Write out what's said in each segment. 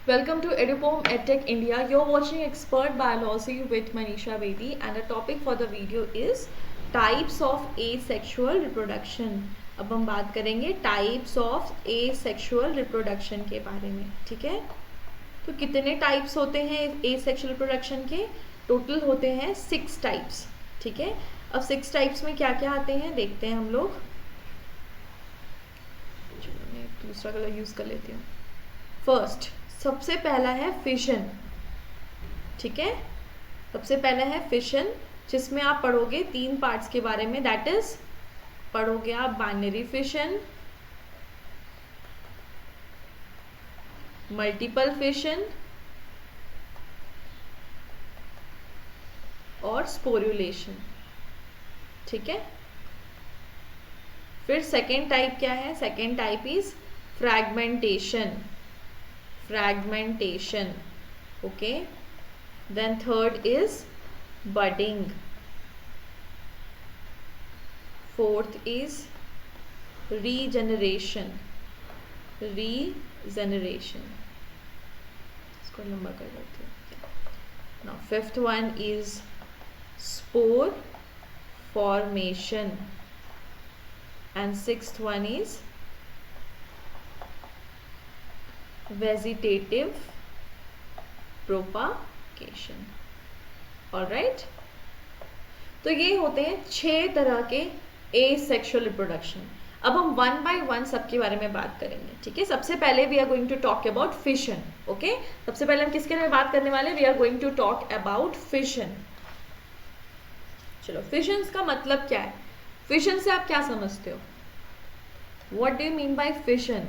Welcome to EduPom EdTech India. You're watching Expert Biology with Manisha Bedi, and the topic for the video is types of asexual reproduction. अब हम बात करेंगे types of asexual reproduction के बारे में, ठीक है? तो कितने types होते हैं asexual reproduction के? टोटल होते हैं 6 types, ठीक है? अब 6 types में क्या क्या आते हैं देखते हैं हम लोग. चलो मैं दूसरा कलर यूज कर लेती हूँ. फर्स्ट सबसे पहला है फिशन, ठीक है? सबसे पहला है फिशन, जिसमें आप पढ़ोगे 3 पार्ट्स के बारे में. दैट इज पढ़ोगे आप बाइनरी फिशन, मल्टीपल फिशन और स्पोरुलेशन, ठीक है? फिर सेकेंड टाइप क्या है? Second type is fragmentation. Okay, then third is budding, fourth is regeneration. इसको लंबा कर देते हैं. Now fifth one is spore formation and sixth one is vegetative propagation. Alright, तो ये होते हैं 6 तरह के asexual reproduction. अब हम 1 by 1 सबके बारे में बात करेंगे, ठीक है? सबसे पहले we are going to talk about fission. Okay, सबसे पहले हम किसके बारे में बात करने वाले हैं? We are going to talk about fission. चलो, फिशंस का मतलब क्या है? फिशन से आप क्या समझते हो? What do you mean bye fission?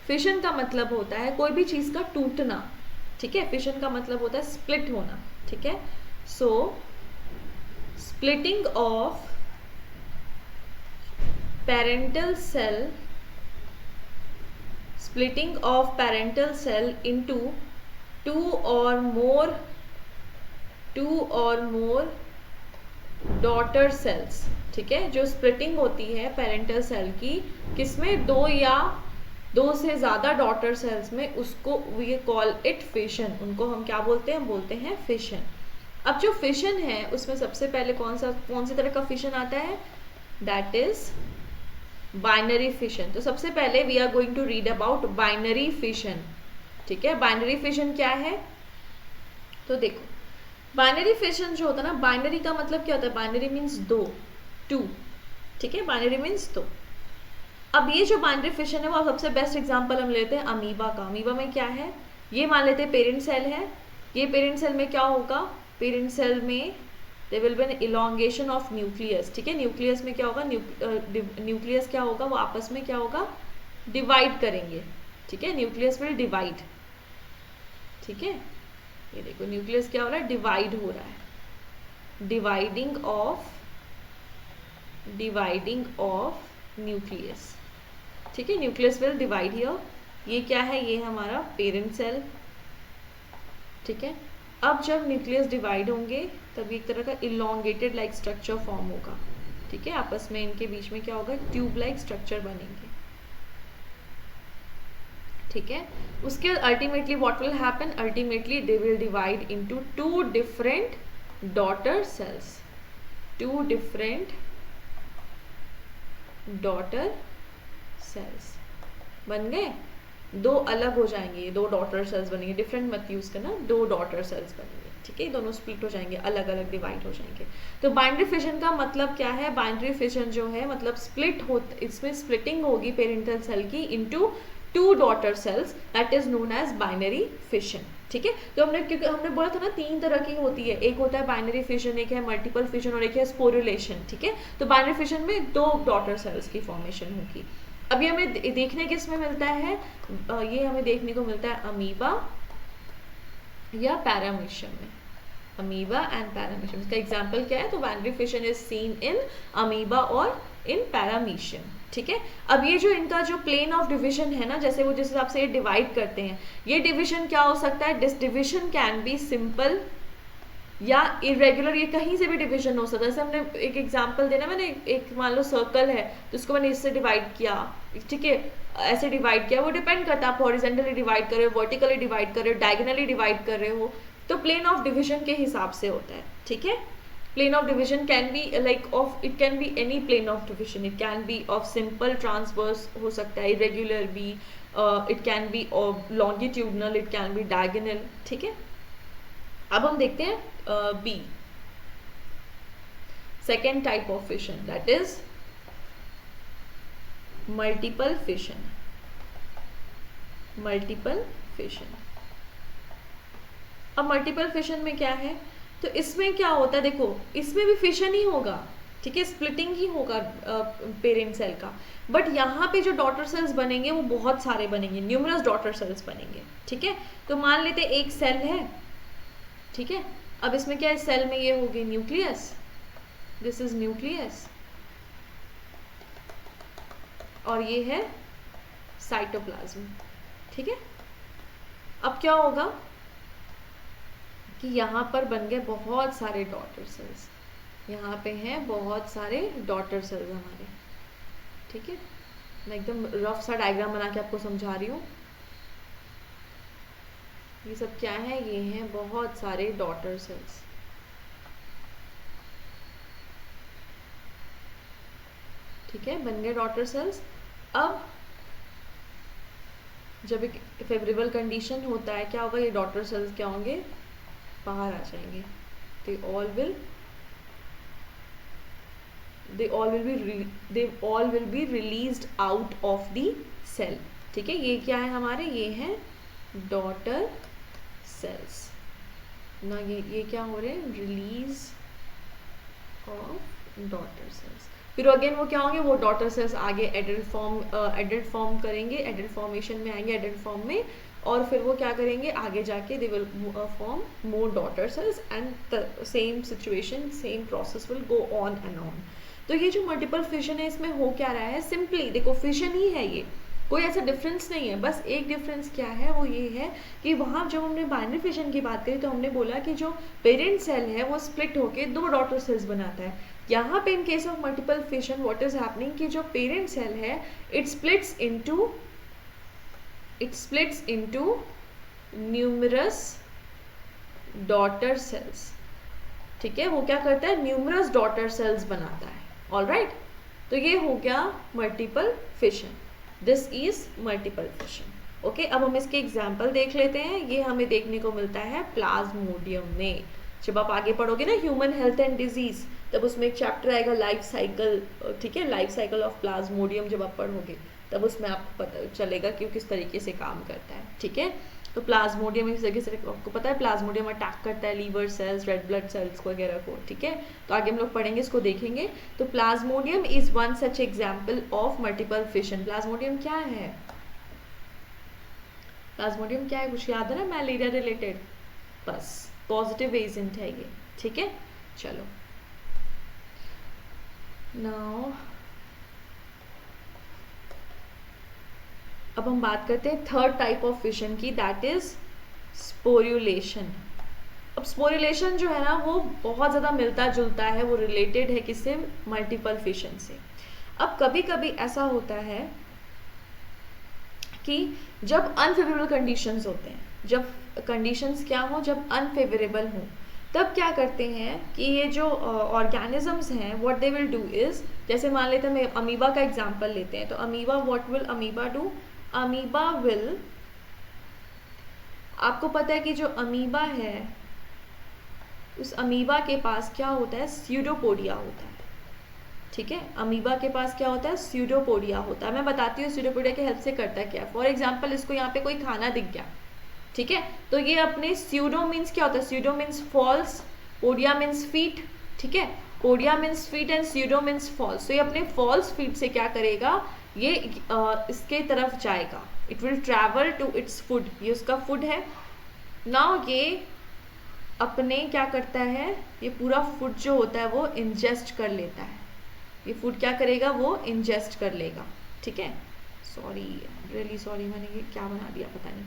Fission का मतलब होता है कोई भी चीज का टूटना, ठीक है? फिशन का मतलब होता है स्प्लिट होना, ठीक है? So splitting of parental cell into two और मोर डॉटर सेल्स, ठीक है? जो स्प्लिटिंग होती है पेरेंटल सेल की, किसमें? 2 से ज़्यादा डॉटर सेल्स में, उसको वी कॉल इट फिशन. उनको हम क्या बोलते हैं? हम बोलते हैं फिशन. अब जो फिशन है उसमें सबसे पहले कौन सी तरह का फिशन आता है? That is binary fission. तो सबसे पहले we are going to read about binary fission, ठीक है? बाइनरी फिशन क्या है? तो देखो, बाइनरी फिशन जो होता है ना, बाइनरी का मतलब क्या होता है? बाइनरी मीन्स 2, ठीक है? Binary means 2. अब ये जो बाइनरी फिशन है वो सबसे बेस्ट एग्जांपल हम लेते हैं अमीबा का. अमीबा में क्या है? ये मान लेते हैं पेरेंट सेल है. ये पेरेंट सेल में क्या होगा? पेरेंट सेल में there will be an elongation of nucleus, ठीक है? न्यूक्लियस में क्या होगा? न्यूक्लियस क्या होगा? वो आपस में क्या होगा? डिवाइड करेंगे, ठीक है? न्यूक्लियस विल डिवाइड, ठीक है? ये देखो, न्यूक्लियस क्या हो रहा है? डिवाइड हो रहा है. डिवाइडिंग ऑफ न्यूक्लियस, ठीक है? Nucleus will divide here. ये क्या है? ये हमारा पेरेंट सेल, ठीक है? अब जब न्यूक्लियस डिवाइड होंगे तब एक तरह का इलोंगेटेड लाइक स्ट्रक्चर फॉर्म होगा, ठीक है? आपस में इनके बीच में क्या होगा? ट्यूब लाइक स्ट्रक्चर बनेंगे, ठीक है? उसके बाद ultimately what will happen? Ultimately they will divide into 2 different daughter sales. 2 different daughter sales बन गए. 2 अलग हो जाएंगे, 2 डॉटर सेल्स बनेंगे. डिफरेंट मत यूज करना, 2 डॉटर सेल्स बनेंगे, ठीक है? दोनों स्प्लिट हो जाएंगे, अलग अलग डिवाइड हो जाएंगे. तो बाइनरी फिशन का मतलब क्या है? बाइनरी फिशन जो है मतलब इसमें स्प्लिटिंग होगी पेरेंटल सेल की into 2 daughter cells. That is known as binary fission, ठीक है? तो क्योंकि हमने बोला था ना 3 तरह की होती है. एक होता है बाइनरी फिशन, एक है मल्टीपल फिशन और एक है स्पोरुलेशन, ठीक है? तो बाइनरी फिशन में 2 डॉटर सेल्स की फॉर्मेशन होगी. अभी हमें देखने किस में मिलता है? ये हमें देखने को मिलता है अमीबा या पैरामीशियम में. अमीबा एंड पैरामीशियम, इसका एग्जांपल क्या है? तो binary fission is seen in amoeba और इन पैरामीशियम, ठीक है? अब ये जो इनका जो प्लेन ऑफ डिवीजन है ना, जैसे वो जिस हिसाब से ये डिवाइड करते हैं, ये डिवीजन क्या हो सकता है? This division can B simple, या इरेगुलर, ये कहीं से भी डिवीजन हो सकता है। जैसे हमने एक एग्जांपल देना, मैंने एक मान लो सर्कल है तो उसको मैंने इससे डिवाइड किया, ठीक है, ऐसे डिवाइड किया, वो डिपेंड करता है आप हॉरिजेंटली डिवाइड कर रहे हो, वर्टिकली डिवाइड कर रहे हो, डायगोनली डिवाइड कर रहे हो, तो प्लेन ऑफ डिवीजन के हिसाब से होता है, ठीक है। Plane of division can be like of, it can be any plane of division, it can be of simple transverse हो सकता है, इरेगुलर भी, it can be longitudinal, it can be diagonal, ठीक है। अब हम देखते हैं B, second type of fission, that is multiple fission. Multiple fission, अब मल्टीपल फिशन में क्या है, तो इसमें क्या होता है, देखो इसमें भी फिशन ही होगा, ठीक है, स्प्लिटिंग ही होगा पेरेंट सेल का, बट यहाँ पे जो डॉटर सेल्स बनेंगे वो बहुत सारे बनेंगे, न्यूमरस डॉटर सेल्स बनेंगे, ठीक है। तो मान लेते एक सेल है, ठीक है, अब इसमें क्या है, सेल में ये हो गई न्यूक्लियस, दिस इज न्यूक्लियस, और ये है साइटोप्लाज्म, ठीक है। अब क्या होगा कि यहाँ पर बन गए बहुत सारे डॉटर सेल्स, यहाँ पे हैं बहुत सारे डॉटर सेल्स हमारे, ठीक है। मैं एकदम रफ सा डायग्राम बना के आपको समझा रही हूँ। ये सब क्या है, ये हैं बहुत सारे डॉटर सेल्स, ठीक है, बन गए डॉटर सेल्स। अब जब एक फेवरेबल कंडीशन होता है क्या होगा, ये डॉटर सेल्स क्या होंगे, बाहर आ जाएंगे, they all will be released out of the cell, ठीक है। ये क्या है हमारे, ये हैं डॉटर सेल्स ना, ये क्या हो रहे हैं, रिलीज ऑफ डॉटर सेल्स। फिर अगेन वो क्या होंगे, वो डॉटर सेल्स आगे एडल्ट फॉर्म करेंगे, एडल्ट फॉर्मेशन में आएंगे, एडल्ट फॉर्म में, और फिर वो क्या करेंगे आगे जाके, they will form more daughter cells and same situation, same process will go on and on. तो ये जो मल्टीपल फिशन है, इसमें हो क्या रहा है, सिंपली देखो फिशन ही है, ये कोई ऐसा डिफरेंस नहीं है, बस एक डिफरेंस क्या है, वो ये है कि वहाँ जब हमने बाइनरी फिशन की बात करी तो हमने बोला कि जो पेरेंट सेल है वो स्प्लिट होके दो डॉटर सेल्स बनाता है। यहाँ पे in case of multiple fission what is happening कि जो पेरेंट सेल है it splits into numerous daughter cells, ठीक है। वो क्या करता है, न्यूमरस डॉटर सेल्स बनाता है, ऑलराइट। तो ये हो गया multiple fission, this is multiple fission, okay. अब हम इसके एग्जाम्पल देख लेते हैं। ये हमें देखने को मिलता है प्लाज्मोडियम में। जब आप आगे पढ़ोगे ना ह्यूमन हेल्थ एंड डिजीज, तब उसमें एक चैप्टर आएगा लाइफ साइकिल, ठीक है, लाइफ साइकिल ऑफ प्लाज्मोडियम जब आप पढ़ोगे तब उसमें आपको पता चलेगा कि वो किस तरीके से काम करता है, ठीक है। तो प्लाज्मोडियम इस तरीके से आपको पता है, प्लाज्मोडियम अटैक करता है liver cells, red blood cells वगैरह को, ठीक है। तो आगे हम लोग पढ़ेंगे, इसको देखेंगे। तो Plasmodium is one such example of multiple fission. Plasmodium क्या है, प्लाज्मोडियम क्या है, कुछ याद है ना, मलेरिया रिलेटेड, बस पॉजिटिव एजेंट है ये, ठीक है। चलो नाउ अब हम बात करते हैं थर्ड टाइप ऑफ फिशन की, दैट इज स्पोरुलेशन। अब स्पोरुलेशन जो है ना वो बहुत ज़्यादा मिलता जुलता है, वो रिलेटेड है किससे, मल्टीपल फिशन से। अब कभी कभी ऐसा होता है कि जब अनफेवरेबल कंडीशंस होते हैं, जब कंडीशंस क्या हो, जब अनफेवरेबल हो, तब क्या करते हैं कि ये जो ऑर्गेनिजम्स हैं what they will do is, जैसे मान लेते हैं अमीबा का एग्जांपल लेते हैं, तो amoeba what will amoeba do, amoeba will, आपको पता है कि जो अमीबा है उस अमीबा के पास क्या होता है, स्यूडोपोडिया होता है, ठीक है। अमीबा के पास क्या होता है, स्यूडोपोडिया होता है। मैं बताती हूँ स्यूडोपोडिया की हेल्प से करता है क्या। फॉर एग्जाम्पल इसको यहाँ पे कोई खाना दिख गया, ठीक है, तो ये अपने स्यूडो मीन्स क्या होता है, pseudo means false, podia means feet, ठीक है, podia means feet and pseudo means false. तो ये अपने फॉल्स फीट से क्या करेगा, ये इसके तरफ जाएगा, it will travel to its food, ये उसका फूड है। नाउ ये अपने क्या करता है, ये पूरा फूड जो होता है वो इंजेस्ट कर लेता है, ये फूड क्या करेगा, वो इंजेस्ट कर लेगा, ठीक है। सॉरी, रियली सॉरी, मैंने ये क्या बना दिया पता नहीं,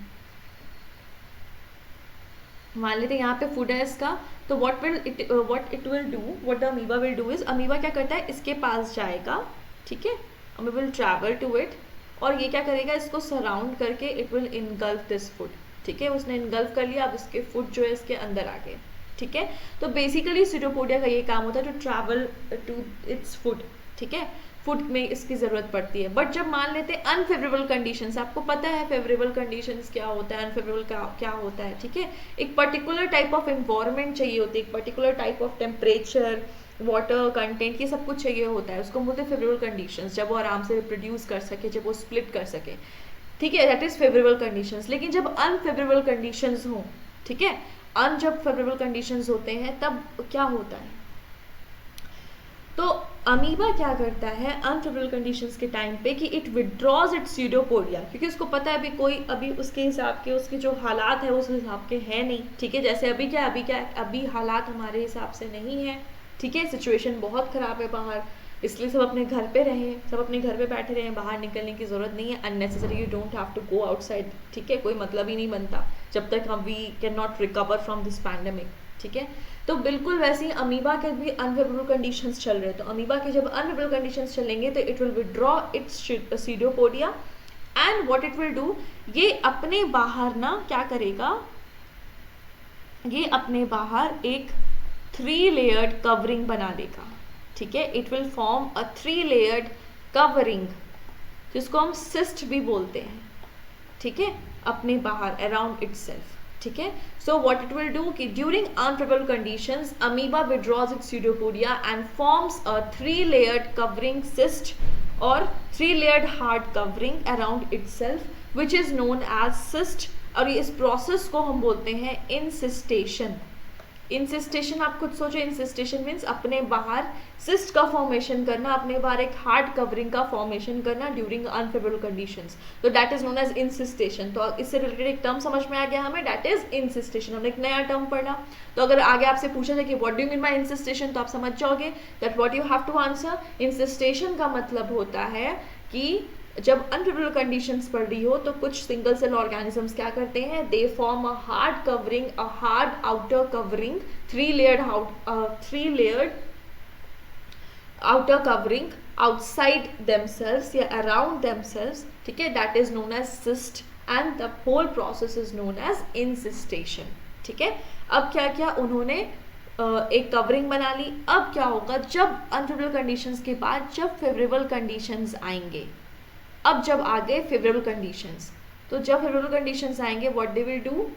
मान लेते हैं यहाँ पे फूड है इसका, तो what it will do, what the amoeba will do is, amoeba क्या करता है, इसके पास जाएगा, ठीक है, amoeba will travel to it, और ये क्या करेगा, इसको सराउंड करके it will engulf this food, ठीक है, उसने इनगल्फ कर लिया, अब इसके फूड जो है इसके अंदर आ गए, ठीक है। तो बेसिकली सीडोपोडिया का ये काम होता है to travel to its food, ठीक है, फूड में इसकी ज़रूरत पड़ती है। बट जब मान लेते हैं अनफेवरेबल कंडीशंस, आपको पता है फेवरेबल कंडीशंस क्या होता है, अनफेवरेबल क्या होता है, ठीक है, एक पर्टिकुलर टाइप ऑफ एनवायरनमेंट चाहिए होती है, एक particular type of temperature, water content, ये सब कुछ चाहिए होता है, उसको बोलते हैं फेवरेबल कंडीशंस, जब वो आराम से रिप्रोड्यूस कर सके, जब वो स्प्लिट कर सके, ठीक है, दैट इज़ फेवरेबल कंडीशंस। लेकिन जब अनफेवरेबल कंडीशंस हों, ठीक है, जब फेवरेबल कंडीशंस होते हैं तब क्या होता है, तो अमीबा क्या करता है अनफेवरेबल कंडीशंस के टाइम पे कि इट विड्रॉज इट्स सीडोपोडिया, क्योंकि उसको पता है अभी उसके हिसाब के उसके जो हालात है उस हिसाब के हैं नहीं, ठीक है, जैसे अभी हालात हमारे हिसाब से नहीं है, ठीक है, सिचुएशन बहुत ख़राब है बाहर, इसलिए सब अपने घर पे रहें, सब अपने घर पे बैठे रहें, बाहर निकलने की ज़रूरत नहीं है, unnecessary you don't have to go outside, ठीक है, कोई मतलब ही नहीं बनता जब तक हम we can not recover from this pandemic, ठीक है। तो बिल्कुल वैसे ही अमीबा के भी अनफेवरेबल कंडीशंस चल रहे हैं, तो अमीबा के जब अनफेवरेबल कंडीशंस चलेंगे तो it will withdraw it's pseudopodia and what it will do, ये अपने बाहर ना क्या करेगा, ये अपने बाहर एक 3 लेयर्ड कवरिंग बना देगा, ठीक है, it will form a 3 layered covering, जिसको हम सिस्ट भी बोलते हैं, ठीक है, अपने बाहर अराउंड इटसेल्फ, ठीक है। So what it will do कि during unfavourable conditions amoeba withdraws its pseudopodia and forms a 3 layered covering cyst और 3 layered hard covering around itself which is known as cyst, और इस प्रोसेस को हम बोलते हैं इंसिस्टेशन। इंसिस्टेशन आप खुद सोचो, इंसिस्टेशन मीन्स अपने बाहर सिस्ट का फॉर्मेशन करना, अपने बाहर एक हार्ड कवरिंग का फॉर्मेशन करना ड्यूरिंग अनफेवरेबल कंडीशंस, तो दैट इज नोन एज इंसिस्टेशन। तो इससे रिलेटेड एक टर्म समझ में आ गया हमें, दैट इज इंसिस्टेशन, हमने एक नया टर्म पढ़ा। तो अगर आगे आपसे पूछा जाए कि what do you mean by encystation, तो आप समझ जाओगे that what you have to answer, encystation का मतलब होता है कि जब अनफेवरेबल कंडीशंस पड़ रही हो तो कुछ सिंगल सेल ऑर्गेनिजम्स क्या करते हैं, they form a hard covering, a hard outer covering, 3 layered outer covering outside themselves या अराउंड देमसेल्व्स, ठीक है, that is known as cyst and the whole process is known as encystation, ठीक है। अब क्या किया उन्होंने, एक कवरिंग बना ली। अब क्या होगा, जब अनफेवरेबल कंडीशंस के बाद जब फेवरेबल कंडीशंस आएंगे, अब जब आ गए फेवरेबल कंडीशंस, तो जब फेवरेबल कंडीशंस आएंगे what they will do,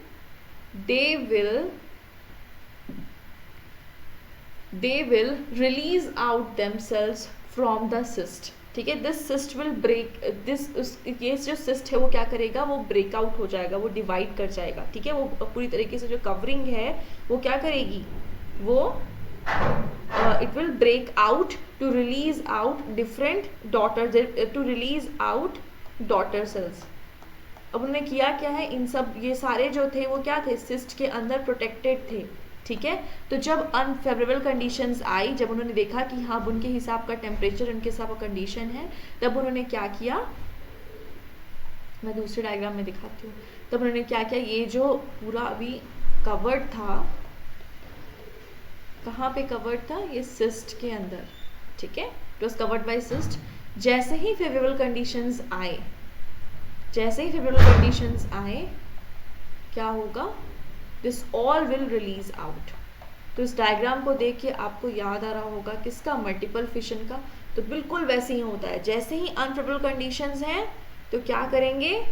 they will release out themselves from the cyst, ठीक है, this cyst will break ये जो cyst है वो क्या करेगा, वो ब्रेक आउट हो जाएगा, वो डिवाइड कर जाएगा, ठीक है, वो पूरी तरीके से जो कवरिंग है वो क्या करेगी, वो it will break out to release out different daughter cells। अब उन्होंने किया क्या है, इन सब ये सारे जो थे वो क्या थे, सिस्ट के अंदर प्रोटेक्टेड थे, ठीक है। तो जब अनफेवरेबल कंडीशंस आई, जब उन्होंने देखा कि हाँ उनके हिसाब का टेम्परेचर, उनके हिसाब का कंडीशन है, तब उन्होंने क्या किया, मैं दूसरे डायग्राम में दिखाती हूँ, तब उन्होंने क्या किया, ये जो पूरा अभी कवर्ड था, कहाँ पे कवर्ड था, ये सिस्ट के अंदर, ठीक है, it was covered by cyst. जैसे ही फेवरेबल कंडीशंस आए, क्या होगा, this all will release out. तो इस डायग्राम को देख के आपको याद आ रहा होगा किसका, मल्टीपल फिशन का। तो बिल्कुल वैसे ही होता है, जैसे ही अनफेवरेबल कंडीशंस हैं तो क्या करेंगे,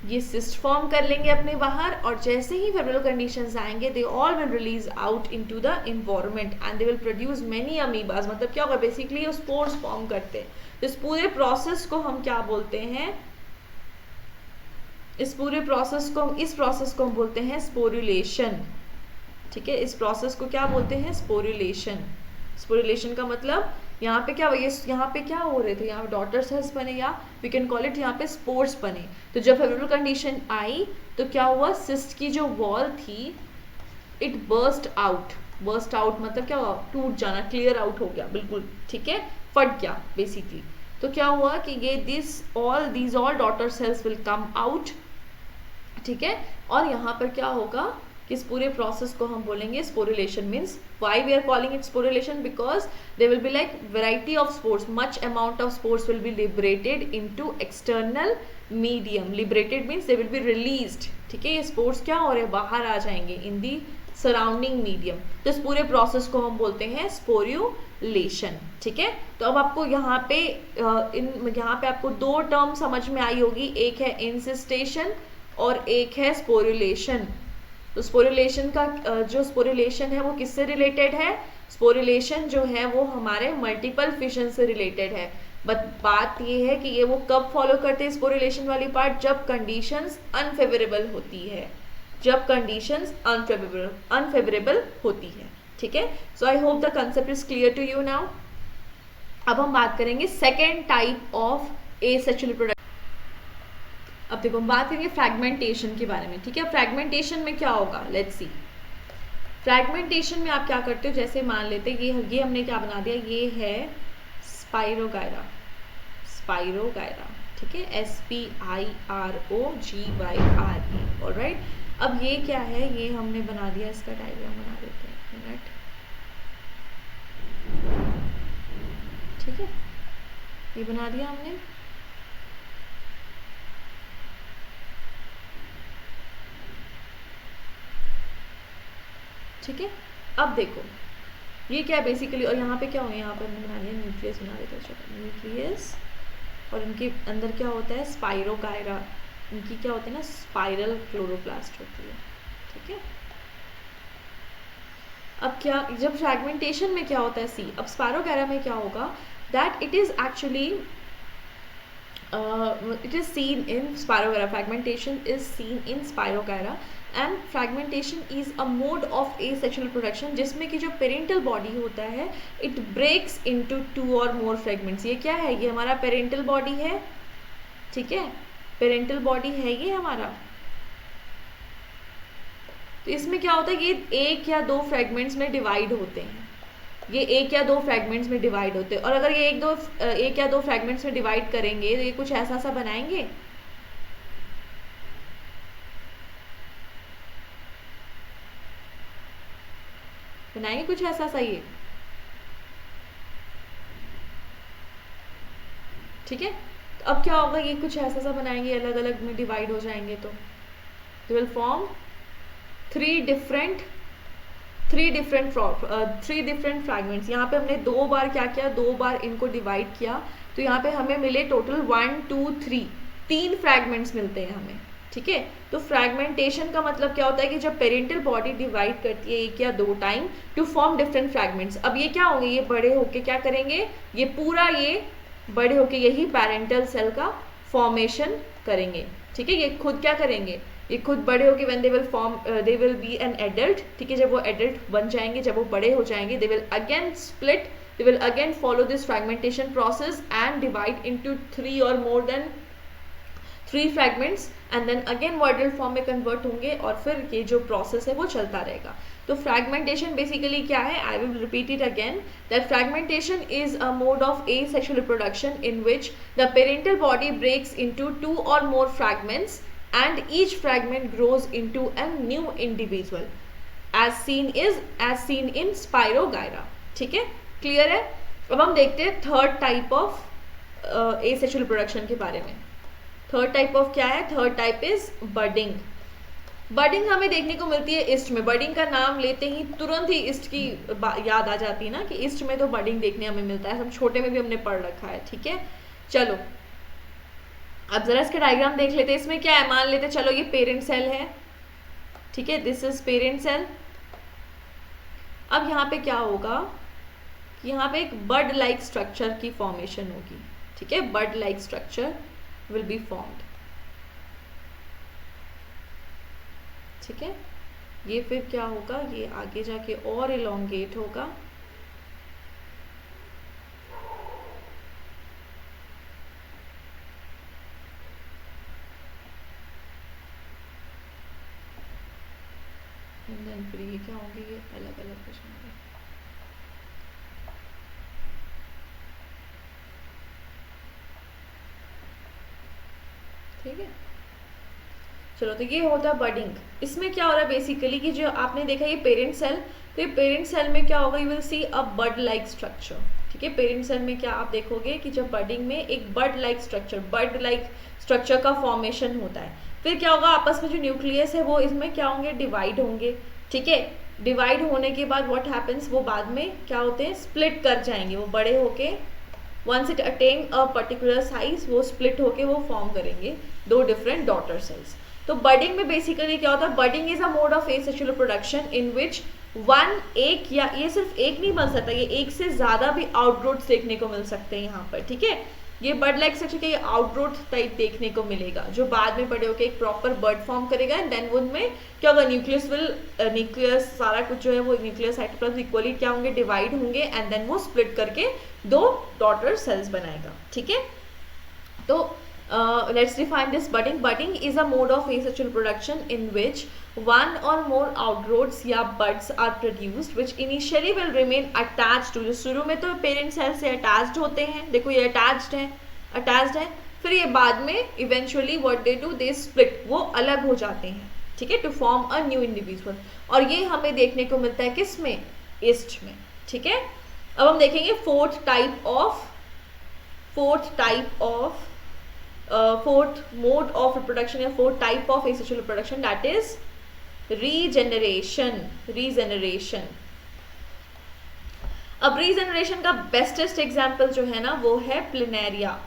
ये सिस्ट फॉर्म कर लेंगे अपने बाहर, और जैसे ही फेवरेबल कंडीशंस आएंगे they all will release out into the environment and they will produce many amoebas. मतलब क्या होगा, बेसिकली वो स्पोर्स फॉर्म करते हैं। इस पूरे प्रोसेस को हम क्या बोलते हैं, इस प्रोसेस को हम बोलते हैं स्पोरुलेशन, ठीक है, इस प्रोसेस को क्या बोलते हैं, स्पोरुलेशन। स्पोरुलेशन का मतलब यहाँ पे क्या, यहाँ पे क्या हो रहे थे, यहाँ पे डॉटर सेल्स बने, या वी कैन कॉल इट यहाँ पे स्पोर्स बने। तो जब फेवरेबल कंडीशन आई तो क्या हुआ, सिस्ट की जो वॉल थी इट बर्स्ट आउट मतलब क्या हुआ, टूट जाना, क्लियर आउट हो गया बिल्कुल, ठीक है, फट गया बेसिकली। तो क्या हुआ कि ये these all daughter cells will come out, ठीक है, और यहाँ पर क्या होगा कि इस पूरे प्रोसेस को हम बोलेंगे sporulation. Means why we are calling it sporulation, because they will be like variety of spores, much amount of spores will be liberated into external medium. Liberated means they will be released. ठीक है, ये spores क्या हो रहे हैं, बाहर आ जाएंगे इन the surrounding medium. तो इस पूरे प्रोसेस को हम बोलते हैं स्पोरुलेशन. ठीक है, तो अब आपको यहाँ पे आपको दो टर्म समझ में आई होगी, एक है इंसिस्टेशन और एक है स्पोरुलेशन. तो स्पोरुलेशन का जो स्पोरुलेशन है वो किससे रिलेटेड है, स्पोरुलेशन जो है वो हमारे मल्टीपल फिशन से रिलेटेड है. बट बात ये है कि ये वो कब फॉलो करते हैं स्पोरुलेशन वाली पार्ट, जब कंडीशंस अनफेवरेबल होती है, जब कंडीशंस अनफेवरेबल होती है. ठीक है, so I hope the concept is clear to you now. अब हम बात करेंगे second type of asexual reproduction. अब देखो हम बात करेंगे फ्रैगमेंटेशन के बारे में. ठीक है, फ्रैगमेंटेशन में क्या होगा, लेट्स सी. फ्रैगमेंटेशन में आप क्या करते हो, जैसे मान लेते हैं ये हमने क्या बना दिया, ये है स्पाइरोगायरा. स्पाइरोगायरा, ठीक है, SPIROGYRA. ऑलराइट, अब ये क्या है, ये हमने बना दिया, इसका डायग्राम बना देते हैं, मिनट. ठीक है, ये बना दिया हमने. ठीक है, अब देखो ये क्या है बेसिकली, और यहाँ पे क्या होगा, यहाँ पर हमने बना दिया न्यूक्लियस बना देते हैं, न्यूक्लियस, और इनके अंदर क्या होता है, स्पाइरोगायरा. इनकी क्या होती है ना, स्पाइरल क्लोरोप्लास्ट होती है. ठीक है, अब क्या, जब फ्रैगमेंटेशन में क्या होता है, सी, अब स्पाइरोगायरा में क्या होगा, that it is actually it is seen in Spirogyra. Fragmentation is seen in Spirogyra, and fragmentation is a mode of asexual reproduction जिसमें कि जो पेरेंटल बॉडी होता है it breaks into 2 or more fragments. ये क्या है, ये हमारा पेरेंटल बॉडी है. ठीक है, पेरेंटल बॉडी है ये हमारा. तो इसमें क्या होता है, ये एक या दो फ्रेगमेंट्स में डिवाइड होते हैं, ये एक या दो फ्रैगमेंट्स में डिवाइड होते हैं. और अगर ये एक या दो फ्रैगमेंट्स में डिवाइड करेंगे तो ये कुछ ऐसा सा बनाएंगे, कुछ ऐसा सा ये. ठीक है, तो अब क्या होगा, ये कुछ ऐसा सा बनाएंगे, अलग अलग में डिवाइड हो जाएंगे, तो they will form three different fragments. यहाँ पे हमने दो बार क्या किया, दो बार इनको डिवाइड किया, तो यहाँ पे हमें मिले टोटल 1 2 3 तीन फ्रैगमेंट्स मिलते हैं हमें. ठीक है, तो फ्रैगमेंटेशन का मतलब क्या होता है कि जब पेरेंटल बॉडी डिवाइड करती है एक या दो time to form different fragments. अब ये क्या होंगे, ये बड़े होके क्या करेंगे, ये पूरा ये बड़े होके यही पेरेंटल सेल का फॉर्मेशन करेंगे. ठीक है, ये खुद क्या करेंगे, ये खुद बड़े होके when they will form, they will be an adult. ठीक है, जब वो एडल्ट बन जाएंगे, जब वो बड़े हो जाएंगे, they will again split, they will again follow this fragmentation process and divide into 3 और more than 3 fragments, and then again वो एडल्ट फॉर्म में कन्वर्ट होंगे, और फिर ये जो प्रोसेस है वो चलता रहेगा. तो फ्रैगमेंटेशन बेसिकली क्या है, I will repeat it again, that fragmentation is a mode of asexual reproduction in which the parental body breaks into 2 or more fragments and each fragment grows into a new individual as seen in Spirogyra. ठीक है, clear है. अब हम देखते हैं third type of asexual reproduction के बारे में. थर्ड टाइप ऑफ क्या है, third type is budding. Budding हमें देखने को मिलती है ईस्ट में. बडिंग का नाम लेते ही तुरंत ही ईस्ट की याद आ जाती है ना, कि ईस्ट में तो बडिंग देखने हमें मिलता है, हम छोटे में भी हमने पढ़ रखा है. ठीक है, चलो अब जरा इसका डायग्राम देख लेते हैं. इसमें क्या है, मान लेते चलो ये पेरेंट सेल है. ठीक है, दिस इज पेरेंट सेल. अब यहाँ पे क्या होगा, यहाँ पे एक बड लाइक स्ट्रक्चर की फॉर्मेशन होगी. ठीक है, bud like structure will be formed. ठीक है, ये फिर क्या होगा, ये आगे जाके और इलोंगेट होगा. फिर ये क्या होंगे, ये अलग अलग हो जाएंगे. ठीक है, चलो, तो ये होता है बडिंग। इसमें क्या हो रहा है बेसिकली कि जो आपने देखा ये पेरेंट सेल, तो ये पेरेंट सेल में क्या होगा, you will see a bud like structure. ठीक है, पेरेंट सेल में क्या आप देखोगे कि जब बडिंग में एक बड लाइक स्ट्रक्चर का फॉर्मेशन होता है। फिर क्या होगा, आपस में जो न्यूक्लियस है वो इसमें क्या होंगे, डिवाइड होंगे। ठीक है, डिवाइड होने के बाद व्हाट हैपन्स, वो बाद में क्या होते हैं, स्प्लिट कर जाएंगे, वो बड़े होके once it attain a particular size वो स्प्लिट होके वो फॉर्म करेंगे दो डिफरेंट डॉटर सेल्स। तो बडिंग में बेसिकली क्या होता है, budding is a mode of asexual production in which one, एक, या ये सिर्फ एक नहीं बन सकता, ये एक से ज्यादा भी आउटग्रोथ देखने को मिल सकते हैं यहाँ पर। ठीक है, ये बर्ड लाइक स्ट्रक्चर के ये आउटग्रोथ टाइप देखने को मिलेगा जो बाद में बड़े होकर एक प्रॉपर बर्ड फॉर्म करेगा। एंड देन उनमें क्या होगा, न्यूक्लियस सारा कुछ जो है वो न्यूक्लियस साइटोप्लाज्म इक्वली क्या होंगे, डिवाइड होंगे एंड देन वो स्प्लिट करके दो डॉटर सेल्स बनाएगा। ठीक है, तो let's define this budding. Budding is a mode of asexual production in which one or more outgrowths या buds are produced which initially will remain attached to, जो शुरू में तो पेरेंट सेल से अटैच्ड होते हैं, देखो ये अटैच्ड है, फिर ये बाद में eventually what they do, they split, वो अलग हो जाते हैं। ठीक है, to form a new individual, और ये हमें देखने को मिलता है किस में, ईस्ट में। ठीक है, अब हम देखेंगे फोर्थ मोड ऑफ रिप्रोडक्शन या fourth type of asexual reproduction, that is regeneration. अब रीजेनरेशन का बेस्टेस्ट एग्जाम्पल जो है ना वो है प्लेनेरिया।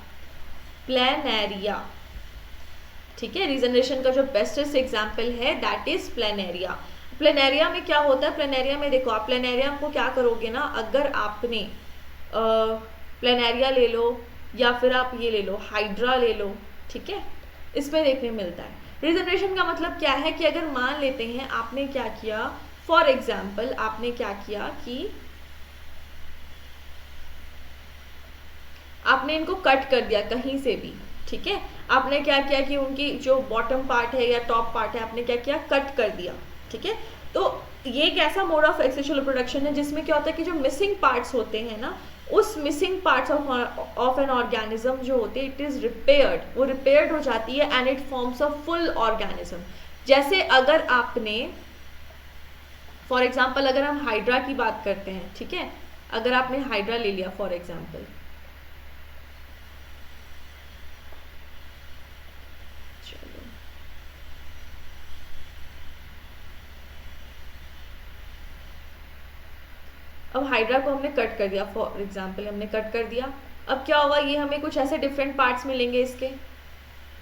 ठीक है, रीजेनरेशन का जो बेस्टेस्ट एग्जाम्पल है दैट इज प्लेनेरिया। प्लेनेरिया में क्या होता है, प्लेनेरिया में देखो आप प्लेनेरिया को क्या करोगे ना, अगर आपने प्लेनेरिया ले लो या फिर आप ये ले लो हाइड्रा ले लो, ठीक है, इसमें देखने मिलता है। रीजनरेशन का मतलब क्या है कि अगर मान लेते हैं आपने क्या किया, फॉर एग्जाम्पल आपने क्या किया कि आपने इनको कट कर दिया कहीं से भी। ठीक है, आपने क्या किया कि उनकी जो बॉटम पार्ट है या टॉप पार्ट है आपने क्या किया, कट कर दिया। ठीक है, तो ये एक ऐसा मोड ऑफ एक्सेक्सुअल रिप्रोडक्शन है जिसमें क्या होता है कि जो मिसिंग पार्ट्स होते हैं ना, उस missing parts of an organism जो होते हैं, इट इज रिपेयर्ड, वो रिपेयर्ड हो जाती है and it forms a full organism. जैसे अगर आपने फॉर एग्जाम्पल अगर हम हाइड्रा की बात करते हैं, ठीक है, अगर आपने हाइड्रा ले लिया फॉर एग्जाम्पल, अब हाइड्रा को हमने कट कर दिया, फॉर एग्जाम्पल हमने कट कर दिया, अब क्या होगा, ये हमें कुछ ऐसे डिफरेंट पार्ट्स मिलेंगे इसके।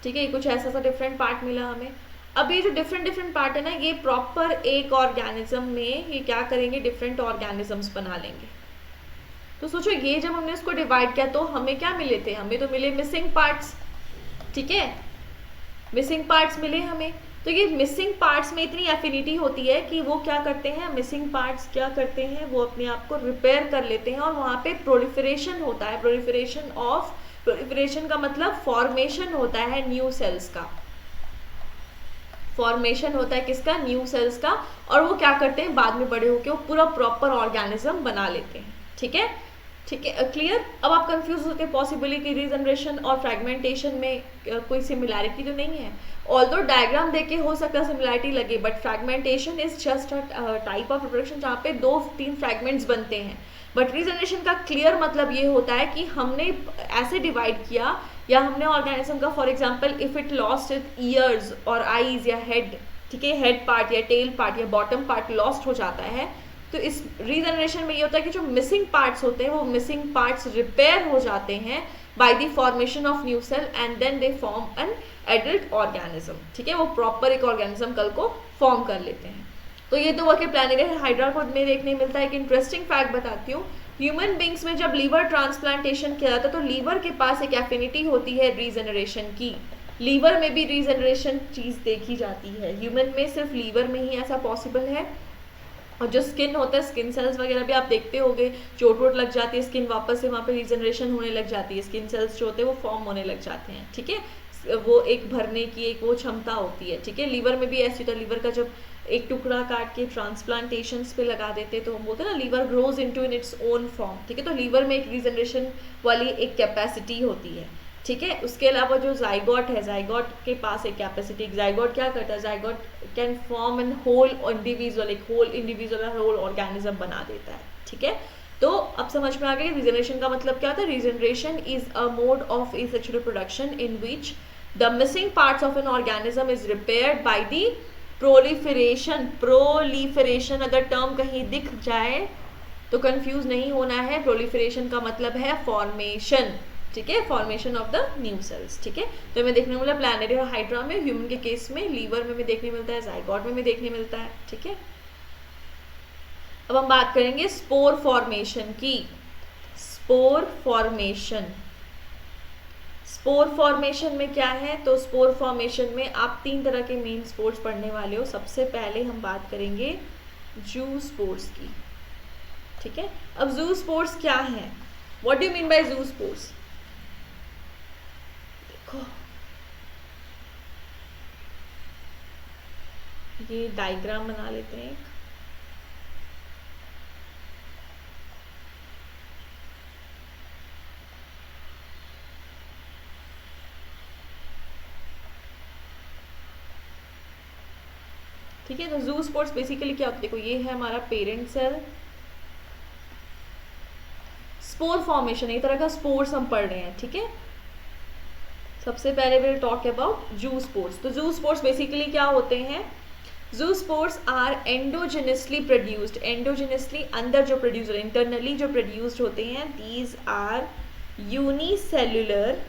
ठीक है, ये कुछ ऐसा सा डिफरेंट पार्ट मिला हमें। अब ये जो डिफरेंट पार्ट है ना, ये प्रॉपर एक ऑर्गेनिज्म में ये क्या करेंगे, डिफरेंट ऑर्गेनिजम्स बना लेंगे। तो सोचो ये जब हमने इसको डिवाइड किया तो हमें क्या मिले थे, हमें तो मिले मिसिंग पार्ट्स। ठीक है, मिसिंग पार्ट्स मिले हमें। तो ये मिसिंग पार्ट्स में इतनी एफिनिटी होती है कि वो क्या करते हैं, मिसिंग पार्ट्स क्या करते हैं, वो अपने आप को रिपेयर कर लेते हैं और वहाँ पे प्रोलिफरेशन होता है। प्रोलिफरेशन का मतलब फॉर्मेशन होता है न्यू सेल्स का, फॉर्मेशन होता है किसका, न्यू सेल्स का, और वो क्या करते हैं बाद में बड़े होकर वो पूरा प्रॉपर ऑर्गेनिज्म बना लेते हैं। ठीक है, ठीक है, क्लियर। अब आप कंफ्यूज होते हैं पॉसिबली कि रीजनरेशन और फ्रैगमेंटेशन में कोई सिमिलैरिटी तो नहीं है। ऑल्दो डायग्राम देके हो सकता है सिमिलैरिटी लगे, but fragmentation is just a type of reproduction जहाँ पे 2-3 फ्रैगमेंट्स बनते हैं। बट रीजनरेशन का क्लियर मतलब ये होता है कि हमने ऐसे डिवाइड किया, या हमने ऑर्गेनिज्म का for example if it lost it years और आईज या हेड, ठीक है, हेड पार्ट या टेल पार्ट या बॉटम पार्ट लॉस्ट हो जाता है, तो इस रीजनरेशन में ये होता है कि जो मिसिंग पार्ट्स होते हैं वो मिसिंग पार्ट्स रिपेयर हो जाते हैं by the formation of new cell and then they form an adult organism. ठीक है, वो प्रॉपर एक ऑर्गेनिज्म कल को फॉर्म कर लेते हैं। तो ये तो वर्क प्लानेरिया हाइड्रा को में देखने मिलता है। एक इंटरेस्टिंग फैक्ट बताती हूँ, ह्यूमन बींग्स में जब लीवर ट्रांसप्लांटेशन किया जाता है तो लीवर के पास एक एफिनिटी होती है रीजनरेशन की। लीवर में भी रीजनरेशन चीज देखी जाती है, ह्यूमन में सिर्फ लीवर में ही ऐसा पॉसिबल है। और जो स्किन होता है, स्किन सेल्स वगैरह भी आप देखते होंगे, चोट वोट लग जाती है स्किन, वापस से वहाँ पे रीजनरेशन होने लग जाती है, स्किन सेल्स जो होते हैं वो फॉर्म होने लग जाते हैं। ठीक है, वो एक भरने की एक वो क्षमता होती है। ठीक है, लीवर में भी ऐसी होता है, लीवर का जब एक टुकड़ा काट के ट्रांसप्लांटेशन पे लगा देते हैं तो हम बोलते हैं ना liver grows into in its own form. ठीक है, तो लीवर में एक रीजनरेशन वाली एक कैपेसिटी होती है। ठीक है। उसके अलावा जो जाइगोट है, जाइगोट के पास एक कैपेसिटी, जाइगोट क्या करता है, zygote can form an whole individual, एक होल इंडिविजुअल होल ऑर्गेनिज्म बना देता है। ठीक है, तो अब समझ में आ गया रीजनरेशन का मतलब क्या होता है। Regeneration is a mode of asexual reproduction in which the missing parts of an organism is repaired by the proliferation. Proliferation अगर टर्म कहीं दिख जाए तो कंफ्यूज नहीं होना है, प्रोलिफरेशन का मतलब है फॉर्मेशन। ठीक है, formation of the new sales. ठीक है, तो हमें देखने को मिला प्लानेटरी और हाइड्रा में, ह्यूमन के केस में, लीवर में भी देखने मिलता है, जाइगोट में भी देखने मिलता है। ठीक है, अब हम बात करेंगे स्पोर फॉर्मेशन की। स्पोर फॉर्मेशन, स्पोर फॉर्मेशन में क्या है, तो स्पोर फॉर्मेशन में आप 3 तरह के मेन स्पोर्स पढ़ने वाले हो। सबसे पहले हम बात करेंगे जू स्पोर्स की। ठीक है, अब जू स्पोर्स क्या है, what do you mean bye जू स्पोर्स। देखो ये डायग्राम बना लेते हैं एक। ठीक है, तो जू स्पोर्स बेसिकली क्या होता है, देखो ये है हमारा पेरेंट सेल। स्पोर फॉर्मेशन एक तरह का स्पोर्स हम पढ़ रहे हैं। ठीक है, सबसे पहले will talk about zoospores. तो जू स्पोर्स बेसिकली क्या होते हैं, zoospores are endogenously produced, endogenously अंदर जो प्रोड्यूस, इंटरनली जो प्रोड्यूस्ड होते हैं, these are unicellular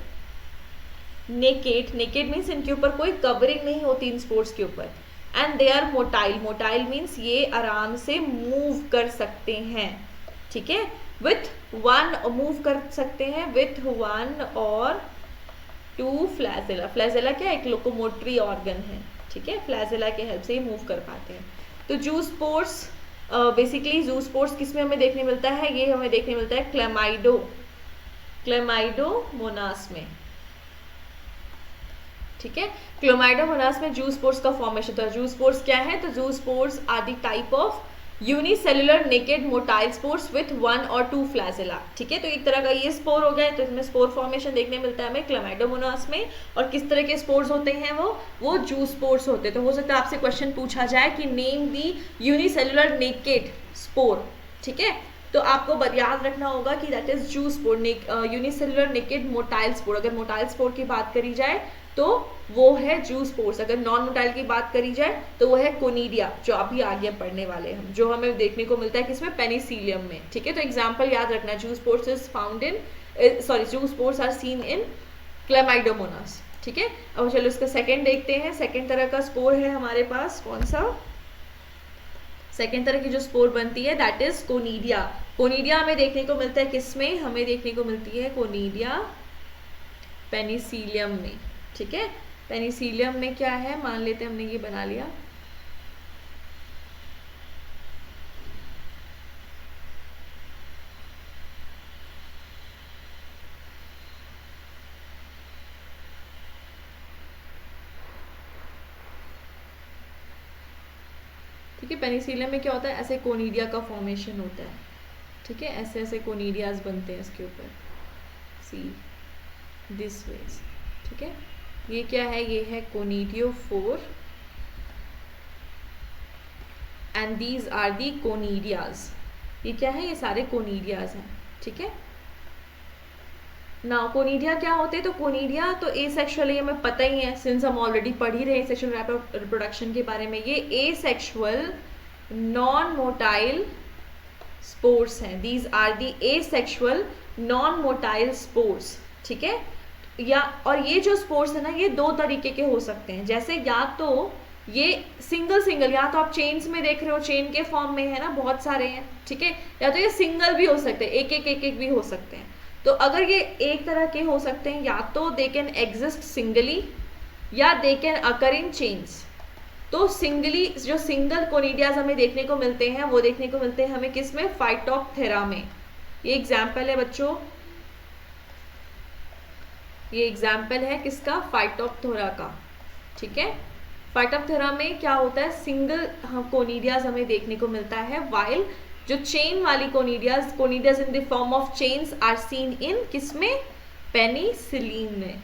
naked, naked means इनके ऊपर कोई कवरिंग नहीं होती इन स्पोर्स के ऊपर, and they are motile, motile means ये आराम से मूव कर सकते हैं। ठीक है, विथ वन, मूव कर सकते हैं विथ 1 और 2 फ्लैजेला। फ्लैजेला क्या, एक लोकोमोटरी ऑर्गन है। ठीक है, फ्लैजेला के हेल्प से ही मूव कर पाते हैं। तो जू स्पोर्स बेसिकली, जू स्पोर्स किस में हमें देखने मिलता है, ये हमें देखने मिलता है क्लेमाइडो, क्लेमाइडोमोनास में। ठीक है, क्लेमाइडोमोनास में जू स्पोर्स का फॉर्मेशन होता है। जू स्पोर्स क्या है, तो zoospores are the type of unicellular naked motile spores with 1 और 2 फ्लैजेला। ठीक है, तो एक तरह का ये स्पोर हो गया, तो इसमें स्पोर फॉर्मेशन देखने मिलता है हमें क्लेमाइडोमोनास में। और किस तरह के स्पोर्स होते हैं वो जू स्पोर्स होते हैं। तो हो सकता है आपसे क्वेश्चन पूछा जाए कि name the unicellular naked spore. ठीक है, तो आपको याद रखना होगा कि दैट इज जू spore, unicellular naked motile spore. अगर मोटाइल स्पोर की बात करी जाए तो वो है जू स्पोर्स, अगर नॉन मोटाइल की बात करी जाए तो वो है कोनिडिया, जो अभी आगे पढ़ने वाले हम, जो हमें देखने को मिलता है किसमें, पेनिसिलियम में। ठीक है, तो एग्जांपल याद रखना, zoospores is found in, sorry zoospores are seen in Chlamydomonas. ठीक है, अब चलो इसका सेकंड देखते हैं। सेकंड तरह का स्पोर है हमारे पास, कौन सा, सेकंड तरह की जो स्पोर बनती है दैट इज कोनिडिया। कोनिडिया हमें देखने को मिलता है किसमें, हमें देखने को मिलती है कोनिडिया पेनिसिलियम में। ठीक है, पेनिसिलियम में क्या है, मान लेते हैं हमने ये बना लिया। ठीक है, पेनिसिलियम में क्या होता है, ऐसे कोनिडिया का फॉर्मेशन होता है। ठीक है, ऐसे ऐसे कोनिडियाज बनते हैं इसके ऊपर, सी दिस वेज। ठीक है, ये क्या है, ये है conidiophore and these are the conidias. ये क्या है, ये सारे कोनिडियाज हैं। ठीक है, नाउ कोनिडिया क्या होते हैं, तो कोनिडिया तो एसेक्सुअल, ये हमें पता ही है सिंस हम ऑलरेडी पढ़ ही रहे हैं सेक्सुअल रिप्रोडक्शन के बारे में। ये एसेक्सुअल नॉन मोटाइल स्पोर्स हैं, these are the asexual non motile spores. ठीक है, या और ये जो स्पोर्स है ना, ये 2 तरीके के हो सकते हैं। जैसे या तो ये सिंगल, या तो आप चेन्स में देख रहे हो, चेन के फॉर्म में है ना, बहुत सारे हैं। ठीक है, या तो ये सिंगल भी हो सकते हैं, एक भी हो सकते हैं। तो अगर ये एक तरह के हो सकते हैं, या तो दे कैन एग्जिस्ट सिंगली या they can occur in chains. तो सिंगली, जो सिंगल कोनिडियाज हमें देखने को मिलते हैं वो देखने को मिलते हैं हमें किस में, फाइटोप्थेरा में। ये एग्जाम्पल है बच्चों, ये एग्जाम्पल है किसका, फाइटोप्थेरा का। ठीक है, फाइटोप्थेरा में क्या होता है, सिंगल कोनिडियाज हमें देखने को मिलता है, वाइल जो चेन वाली conidias in the form of chains are seen in किसमें, पेनिसिलिन ने,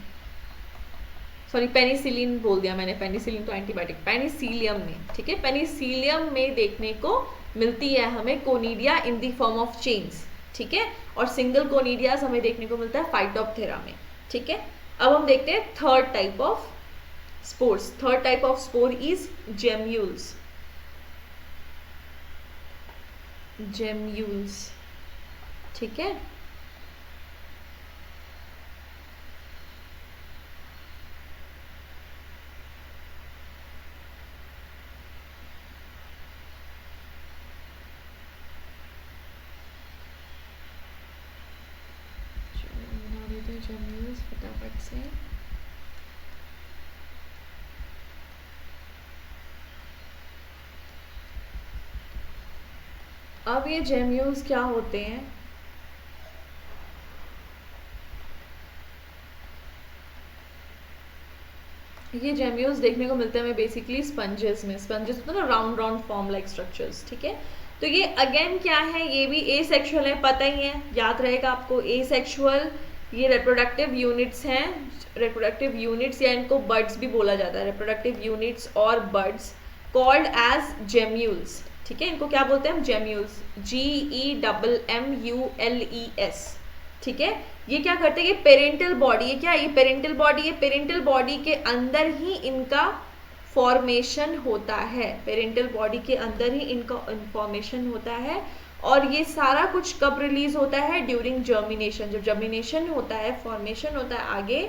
सॉरी पेनिसिलिन बोल दिया मैंने, पेनिसिलिन तो एंटीबायोटिक, पेनिसिलियम में, ठीक है, पेनिसिलियम में देखने को मिलती है हमें conidia in the form of chains, ठीक है, और सिंगल कोनिडियास हमें देखने को मिलता है फाइटोप्थेरा में, ठीक है। अब हम देखते हैं third type of spores. Third type of spore is gemmules, gemmules, ठीक है। जेम्यूल्स फटाफट से, अब ये जेम्यूल्स क्या होते हैं, ये जेम्यूल्स देखने को मिलते हैं हमें बेसिकली स्पंजेस में, स्पंजेस होते हैं ना round round form like structures, ठीक है। तो ये अगेन क्या है, ये भी एसेक्सुअल है, पता ही है, याद रहेगा आपको, एसेक्सुअल ये रिप्रोडक्टिव यूनिट्स हैं, रिप्रोडक्टिव यूनिट्स या इनको बर्ड्स भी बोला जाता है, रिप्रोडक्टिव यूनिट्स और बर्ड्स कॉल्ड एज जेम्यूल्स, ठीक है, इनको क्या बोलते हैं हम, जेम्यूल्स, GEMMULES, ठीक है। ये क्या करते हैं, ये पेरेंटल बॉडी, ये क्या है, ये पेरेंटल बॉडी है, पेरेंटल बॉडी के अंदर ही इनका फॉर्मेशन होता है, पेरेंटल बॉडी के अंदर ही इनका फॉर्मेशन होता है, और ये सारा कुछ कब रिलीज होता है, ड्यूरिंग जर्मिनेशन, जब जर्मिनेशन होता है, फॉर्मेशन होता है आगे,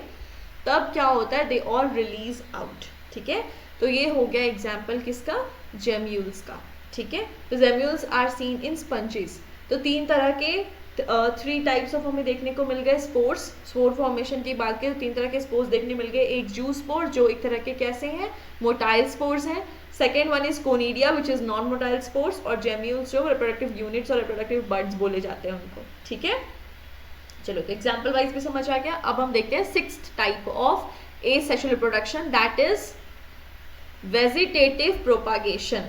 तब क्या होता है, दे ऑल रिलीज आउट, ठीक है। तो ये हो गया एग्जाम्पल किसका, जेम्यूल्स का, ठीक है। तो gemmules are seen in sponges. तो तीन तरह के 3 टाइप्स ऑफ हमें देखने को मिल गए स्पोर्स, स्पोर फॉर्मेशन की बात करें तो 3 तरह के स्पोर्स देखने मिल गए, एक जू स्पोर जो एक तरह के कैसे हैं, मोटाइल स्पोर्स हैं, second one is conidia which is non motile spores, और जेम्यूल्स जो रिप्रोडक्टिव यूनिट्स और रिप्रोडक्टिव बर्ड्स बोले जाते हैं उनको, ठीक है। चलो तो एग्जाम्पल वाइज भी समझ आ गया। अब हम देखते हैं 6th type of asexual reproduction, that is vegetative propagation.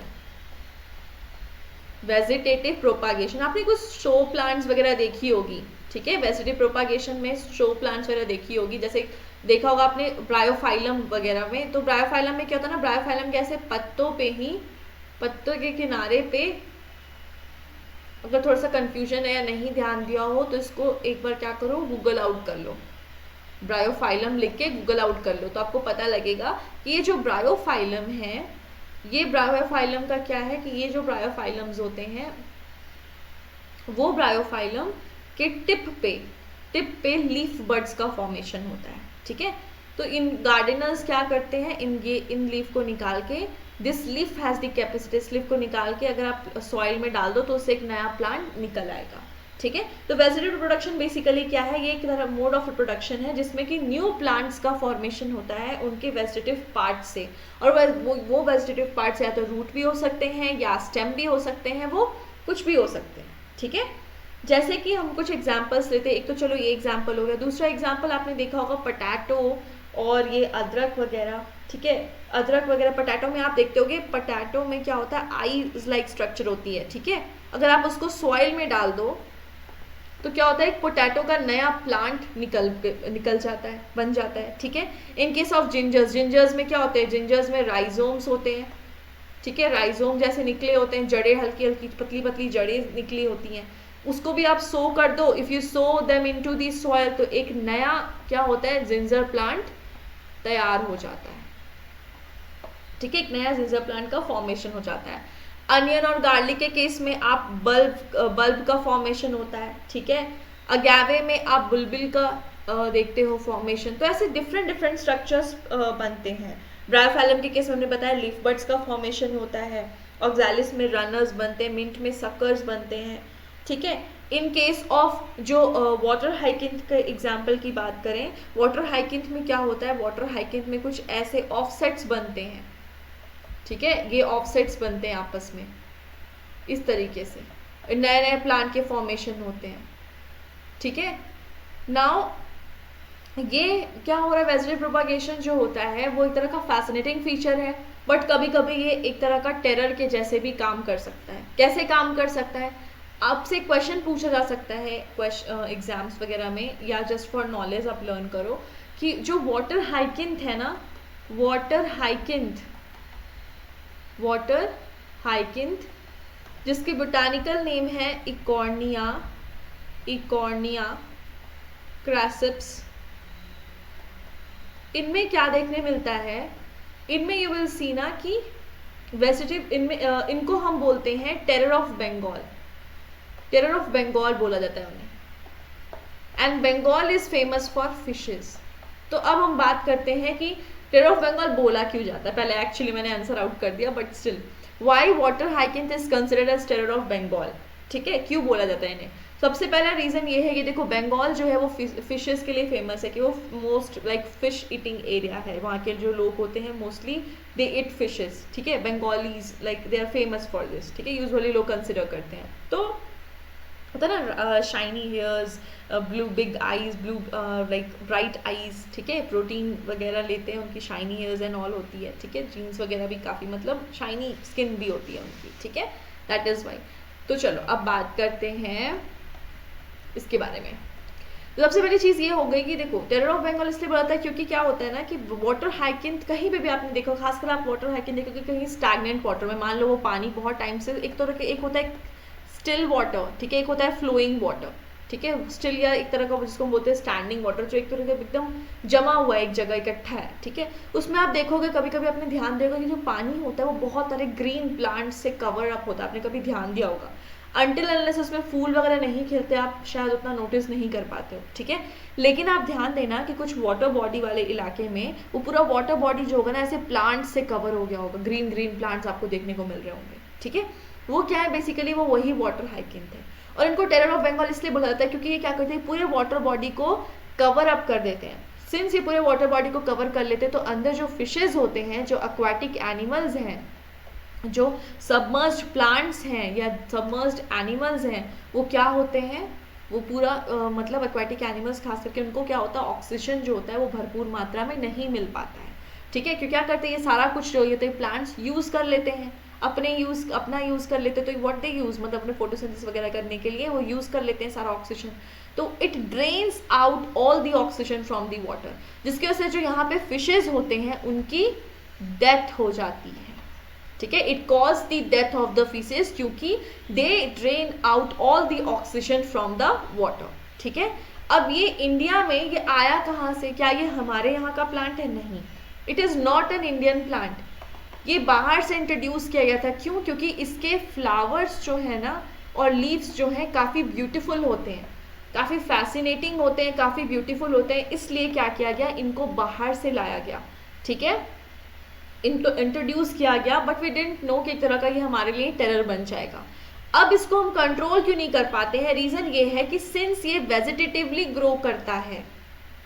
Vegetative propagation, आपने कुछ शो प्लांट्स वगैरह देखी होगी, ठीक है, वेजिटेटिव प्रोपागेशन में शो प्लांट्स वगैरह देखी होगी, जैसे देखा होगा आपने ब्रायोफाइलम वगैरह में। तो ब्रायोफाइलम में क्या होता है ना, ब्रायोफाइलम कैसे पत्तों पे ही, पत्तों के किनारे पे, अगर थोड़ा सा कंफ्यूजन है या नहीं ध्यान दिया हो तो इसको एक बार क्या करो, गूगल आउट कर लो, ब्रायोफाइलम लिख के गूगल आउट कर लो, तो आपको पता लगेगा कि ये जो ब्रायोफाइलम है, ये ब्रायोफाइलम का क्या है कि ये जो ब्रायोफाइलम्स होते हैं वो ब्रायोफाइलम के टिप पे लीफ बड्स का फॉर्मेशन होता है, ठीक है। तो इन गार्डनर्स क्या करते हैं, इन लीफ को निकाल के, this leaf has the capacity, इस लीफ को निकाल के अगर आप सॉइल में डाल दो तो उससे एक नया प्लांट निकल आएगा, ठीक है। तो वेजिटेटिव रिप्रोडक्शन बेसिकली क्या है, ये एक तरह मोड ऑफ रिप्रोडक्शन है जिसमें कि न्यू प्लांट्स का फॉर्मेशन होता है उनके वेजिटेटिव पार्ट से, और वो वेजिटेटिव पार्ट्स या तो रूट भी हो सकते हैं या स्टेम भी हो सकते हैं, वो कुछ भी हो सकते हैं, ठीक है। जैसे कि हम कुछ एग्जांपल्स लेते हैं, एक तो चलो ये एग्जांपल हो गया, दूसरा एग्जांपल आपने देखा होगा पोटैटो और ये अदरक वगैरह, ठीक है, अदरक वगैरह पोटैटो में आप देखते होगे, पोटैटो में क्या होता है, आई लाइक स्ट्रक्चर होती है, ठीक है। अगर आप उसको सॉइल में डाल दो तो क्या होता है, एक पोटैटो का नया प्लांट निकल जाता है, बन जाता है, ठीक है। In case of gingers, gingers में क्या होते हैं, जिंजर्स में राइजोम्स होते हैं, ठीक है, राइजोम जैसे निकले होते हैं, जड़ें हल्की हल्की पतली पतली जड़ें निकली होती हैं, उसको भी आप सो कर दो, if you so them into the soil, तो एक नया क्या होता है, जिंजर प्लांट तैयार हो जाता है, ठीक है, एक नया जिंजर प्लांट का फॉर्मेशन हो जाता है। अनियन और गार्लिक के केस में आप बल्ब का फॉर्मेशन होता है, ठीक है। अगैवे में आप बुलबिल का देखते हो फॉर्मेशन। तो ऐसे डिफरेंट स्ट्रक्चर्स बनते हैं। ब्रायोफाइलम के केस में हमने बताया लीफ बड्स का फॉर्मेशन होता है, ऑक्सैलिस में रनर्स बनते हैं, मिंट में सकर्स बनते हैं, ठीक है। इन केस ऑफ जो वाटर हाइकिंथ के एग्जाम्पल की बात करें, वाटर हाइकिंथ में क्या होता है, वाटर हाइकिंथ में कुछ ऐसे ऑफसेट्स बनते हैं, ठीक है, ये ऑफसेट्स बनते हैं आपस में, इस तरीके से नए नए प्लांट के फॉर्मेशन होते हैं, ठीक है। नाउ ये क्या हो रहा है, वेजिटेटिव प्रोपागेशन जो होता है वो एक तरह का फैसिनेटिंग फीचर है, बट कभी कभी ये एक तरह का टेरर के जैसे भी काम कर सकता है। कैसे काम कर सकता है, आपसे क्वेश्चन पूछा जा सकता है एग्जाम्स वगैरह में, या जस्ट फॉर नॉलेज आप लर्न करो कि जो वाटर हाइकिंथ है ना, वाटर हाइकिंथ जिसकी बोटानिकल नेम है इकॉर्निया क्रैसिप्स, इनमें क्या देखने मिलता है, इनमें यू विल सी ना कि वेजिटेटिव, इनमें इनको हम बोलते हैं टेरर ऑफ बंगाल बोला जाता है उन्हें, and Bengal is famous for fishes. तो अब हम बात करते हैं कि टेरर ऑफ बंगाल बोला क्यों जाता है। पहले एक्चुअली मैंने आंसर आउट कर दिया, but still why water hyacinth is considered as terror of Bengal, ठीक है, क्यों बोला जाता है इन्हें। सबसे पहला रीजन ये है कि देखो बंगाल जो है वो फिशेस के लिए फेमस है, कि वो most like fish eating area है, वहाँ के जो लोग होते हैं मोस्टली दे ईट फिशेस, ठीक है, Bengalis like they are famous for this, ठीक है, यूजुअली लोग कंसिडर करते हैं। तो होता है ना shiny hairs, blue big eyes, blue like bright eyes, ठीक है, प्रोटीन वगैरह लेते हैं, उनकी शाइनी हेयर्स एंड ऑल होती है, ठीक है, जीन्स वगैरह भी काफ़ी मतलब शाइनी स्किन भी होती है उनकी, ठीक है, दैट इज़ वाई। तो चलो अब बात करते हैं इसके बारे में। तो सबसे पहली चीज़ ये हो गई कि देखो टेरर ऑफ बंगाल इसलिए बोला था क्योंकि क्या होता है ना कि वाटर हाइकिंग कहीं पे भी आपने देखो, खासकर आप वाटर हाइकिंग देखोगे कहीं स्टैग्नेंट वाटर में, मान लो वो पानी बहुत टाइम से एक तरह के, एक होता है स्टिल वाटर, ठीक है, एक होता है फ्लोइंग वाटर, ठीक है, स्टिल या एक तरह का जिसको हम बोलते हैं स्टैंडिंग वाटर, जो एक तरह का एकदम जमा हुआ है एक जगह इकट्ठा है, ठीक है, उसमें आप देखोगे कभी कभी आपने ध्यान दिया होगा कि जो पानी होता है वो बहुत सारे ग्रीन प्लांट से कवर अप होता है, आपने कभी ध्यान दिया होगा, अनटिल अनलेस उसमें फूल वगैरह नहीं खिलते आप शायद उतना नोटिस नहीं कर पाते हो, ठीक है, लेकिन आप ध्यान देना कि कुछ वाटर बॉडी वाले इलाके में वो पूरा वाटर बॉडी जो होगा ना ऐसे प्लांट से कवर हो गया होगा, ग्रीन ग्रीन प्लांट्स आपको देखने को मिल रहे होंगे, ठीक है, वो क्या है बेसिकली वो वही वाटर हाइकिंग है। और इनको टेरर ऑफ बंगाल इसलिए बोला जाता है क्योंकि ये क्या करते हैं, पूरे वाटर बॉडी को कवर अप कर देते हैं। सिंस ये पूरे वाटर बॉडी को कवर कर लेते हैं तो अंदर जो फिशेज होते हैं, जो एक्वाटिक एनिमल्स हैं, जो सबमर्ज्ड प्लांट्स हैं या सबमर्ज्ड एनिमल्स हैं, वो क्या होते हैं, वो पूरा मतलब एक्वाटिक एनिमल्स खास करके उनको क्या होता है, ऑक्सीजन जो होता है वो भरपूर मात्रा में नहीं मिल पाता है, ठीक है, क्योंकि क्या करते हैं ये सारा कुछ जो होते हैं प्लांट्स यूज़ कर लेते हैं, अपना यूज़ कर लेते हैं, तो व्हाट दे यूज़ मतलब अपने फोटोसिंथेसिस वगैरह करने के लिए वो यूज़ कर लेते हैं सारा ऑक्सीजन, तो it drains out all the oxygen from the water, जिसकी वजह से जो यहाँ पे फिशेज होते हैं उनकी डेथ हो जाती है, ठीक है, it cause the death of the fishes क्योंकि they drain out all the oxygen from the water, ठीक है। अब ये इंडिया में ये आया कहाँ से, क्या ये हमारे यहाँ का प्लांट है? नहीं, it is not an Indian plant, ये बाहर से इंट्रोड्यूस किया गया था। क्यों? क्योंकि इसके फ्लावर्स जो है ना और लीव्स जो हैं काफ़ी ब्यूटीफुल होते हैं, काफ़ी फैसिनेटिंग होते हैं, काफ़ी ब्यूटीफुल होते हैं, इसलिए क्या किया गया, इनको बाहर से लाया गया, ठीक है, इनको इंट्रोड्यूस किया गया, बट वी डिडंट नो कि एक तरह का ये हमारे लिए टेरर बन जाएगा। अब इसको हम कंट्रोल क्यों नहीं कर पाते हैं? रीज़न ये है कि सिंस ये वेजिटेटिवली ग्रो करता है,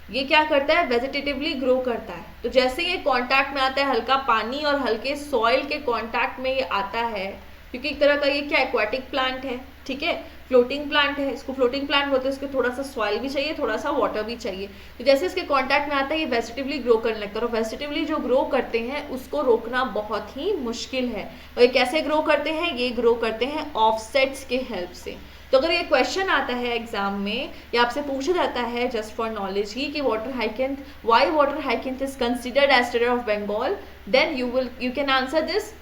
ये क्या करता है, वेजिटेटिवली ग्रो करता है, तो जैसे ये कांटेक्ट में आता है हल्का पानी और हल्के सॉइल के कांटेक्ट में ये आता है, क्योंकि एक तरह का ये क्या एक्वाटिक प्लांट है, ठीक है, फ्लोटिंग प्लांट है, इसको फ्लोटिंग प्लांट बोलते हैं, इसको थोड़ा सा सॉइल भी चाहिए, थोड़ा सा वाटर भी चाहिए, तो जैसे इसके कांटेक्ट में आता है ये वेजिटेटिवली ग्रो करने लगता है, और वेजिटेटिवली जो ग्रो करते हैं उसको रोकना बहुत ही मुश्किल है। और ये कैसे ग्रो करते हैं? ये ग्रो करते हैं ऑफसेट्स के हेल्प से। तो अगर ये क्वेश्चन आता है एग्जाम में या आपसे पूछा जाता है जस्ट फॉर नॉलेज ही कि water hyacinth, why water hyacinth is considered as terror of Bengal, then you can answer this,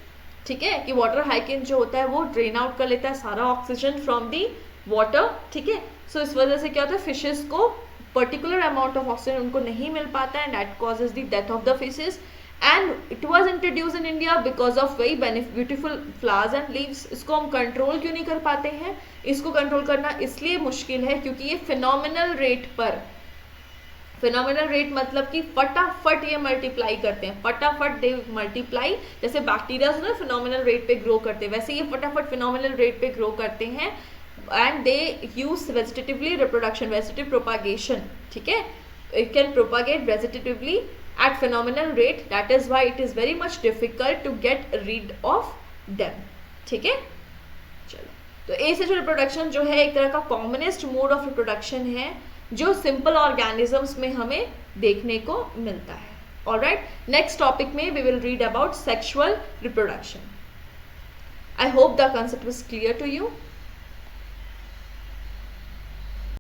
ठीक है, कि वाटर हाइकिंथ जो होता है वो ड्रेन आउट कर लेता है सारा ऑक्सीजन फ्रॉम दी वाटर, ठीक है, सो इस वजह से क्या होता है, फिशेस को पर्टिकुलर अमाउंट ऑफ ऑक्सीजन उनको नहीं मिल पाता है, and that causes the death of the fishes, and it was introduced in India because of very beautiful flowers and leaves. इसको हम कंट्रोल क्यों नहीं कर पाते हैं? इसको कंट्रोल करना इसलिए मुश्किल है क्योंकि ये फिनोमिनल रेट पर, फिनोमिनल रेट मतलब कि फटाफट ये मल्टीप्लाई करते हैं, फटाफट दे मल्टीप्लाई, जैसे बैक्टीरिया ना फिनोमिनल रेट पे ग्रो करते हैं, वैसे ये फटाफट फिनोमिनल रेट पे ग्रो करते हैं, and they use vegetatively reproduction, vegetative propagation, ठीक है, it can propagate vegetatively at phenomenal rate, that is why it is very much difficult to get rid of them, ठीक है। चलो, तो एसेक्सुअल रिप्रोडक्शन जो है एक तरह का कॉमनेस्ट मोड ऑफ रिप्रोडक्शन है जो सिंपल ऑर्गेनिजम्स में हमें देखने को मिलता है। ऑलराइट, नेक्स्ट टॉपिक में we will read about sexual reproduction. I hope the concept was clear to you.